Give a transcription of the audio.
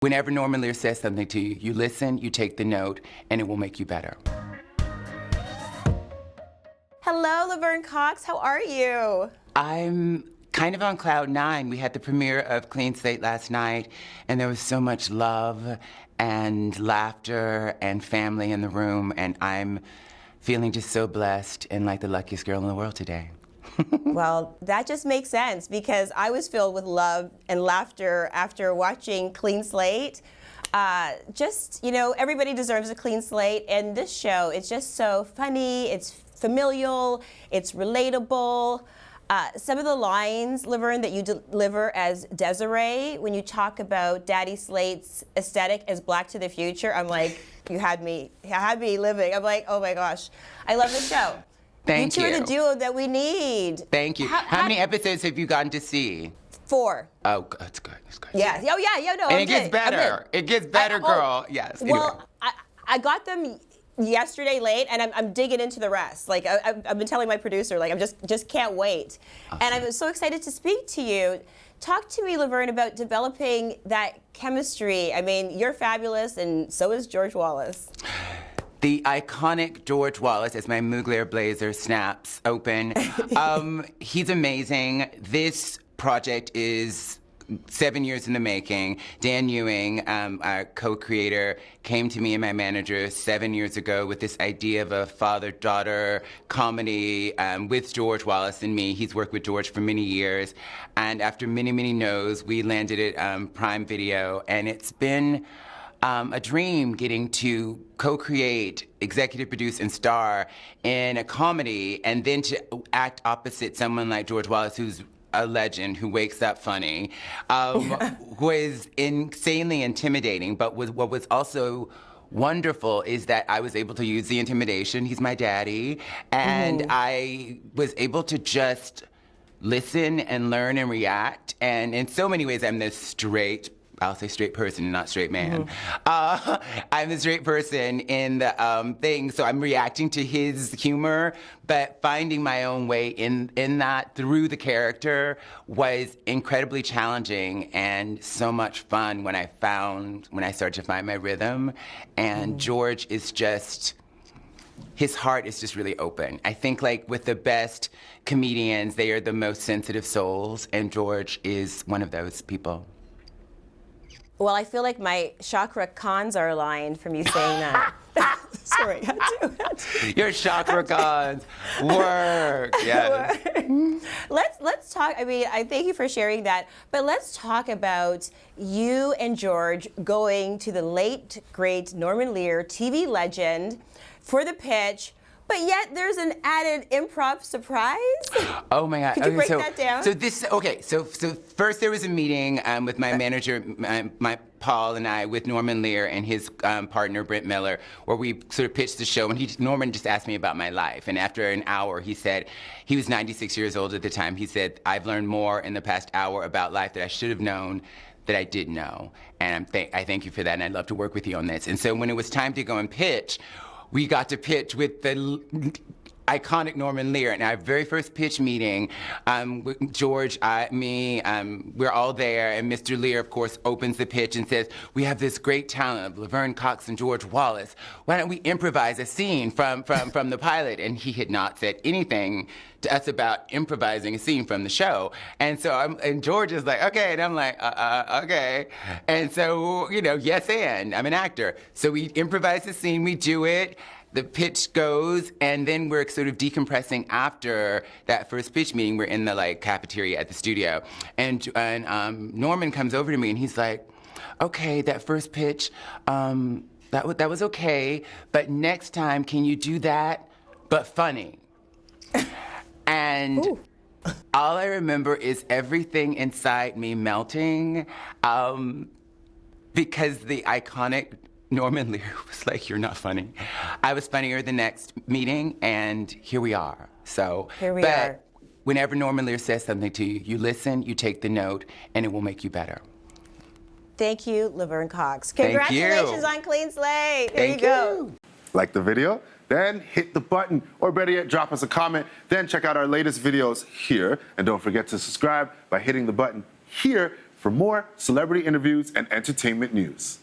Whenever Norman Lear says something to you, you listen, you take the note, and it will make you better. Hello, Laverne Cox. How are you? I'm kind of on cloud nine. We had the premiere of Clean Slate last night, and there was so much love and laughter and family in the room, and I'm feeling just so blessed and like the luckiest girl in the world today. Well, that just makes sense because I was filled with love and laughter after watching Clean Slate. Everybody deserves a clean slate, and this show, it's just so funny, it's familial, it's relatable. Some of the lines, Laverne, that you deliver as Desiree, when you talk about Daddy Slate's aesthetic as Black to the Future, I'm like, you had me living. I'm like, oh my gosh, I love the show. Thank you. You two are the duo that we need. Thank you. How many episodes have you gotten to see? 4. Oh, that's good. That's good. Yeah. Oh, yeah. No. And it gets better. It gets better, girl. Yes. Well, anyway. I got them yesterday late, and I'm digging into the rest. Like I've been telling my producer, like I'm just can't wait. Awesome. And I'm so excited to speak to you. Talk to me, Laverne, about developing that chemistry. I mean, you're fabulous, and so is George Wallace. The iconic George Wallace, as my Mugler blazer snaps open. He's amazing. This project is 7 years in the making. Dan Ewing, our co-creator, came to me and my manager 7 years ago with this idea of a father-daughter comedy with George Wallace and me. He's worked with George for many years. And after many, many no's, we landed at Prime Video. And it's been a dream getting to co-create, executive produce, and star in a comedy, and then to act opposite someone like George Wallace, who's a legend, who wakes up funny, was insanely intimidating. But what was also wonderful is that I was able to use the intimidation. He's my daddy. And I was able to just listen and learn and react. And in so many ways, I'm this I'll say straight person and not straight man. I'm the straight person in the thing, so I'm reacting to his humor, but finding my own way in that through the character was incredibly challenging and so much fun when I started to find my rhythm. And George is just, his heart is just really open. I think like with the best comedians, they are the most sensitive souls, and George is one of those people. Well, I feel like my chakra cons are aligned from you saying that. Sorry, had to. Your chakra cons work. Yes. Let's talk. I mean, I thank you for sharing that. But let's talk about you and George going to the late great Norman Lear, TV legend, for the pitch. But yet there's an added improv surprise. Oh my God! Could you break that down? So first there was a meeting with my manager, my Paul and I, with Norman Lear and his partner Brent Miller, where we sort of pitched the show. And Norman just asked me about my life, and after an hour, he said, he was 96 years old at the time. He said, "I've learned more in the past hour about life that I should have known, that I did know, and I thank you for that, and I'd love to work with you on this." And so when it was time to go and pitch, we got to pitch with the iconic Norman Lear. And our very first pitch meeting, George, we're all there, and Mr. Lear, of course, opens the pitch and says, "We have this great talent of Laverne Cox and George Wallace. Why don't we improvise a scene from the pilot?" And he had not said anything to us about improvising a scene from the show. And so George is like, "Okay," and I'm like, okay. And so, yes, and I'm an actor. So we improvise the scene, we do it, the pitch goes, and then we're sort of decompressing after that first pitch meeting. We're in the cafeteria at the studio, and Norman comes over to me and he's like, "Okay, that first pitch, that was okay, but next time can you do that, but funny?" And all I remember is everything inside me melting, because the iconic Norman Lear was like, "You're not funny." I was funnier the next meeting, and here we are. So, here we are. Whenever Norman Lear says something to you, you listen, you take the note, and it will make you better. Thank you, Laverne Cox. Thank you. Congratulations on Clean Slate. There you go. Like the video? Then hit the button, or better yet, drop us a comment. Then check out our latest videos here. And don't forget to subscribe by hitting the button here for more celebrity interviews and entertainment news.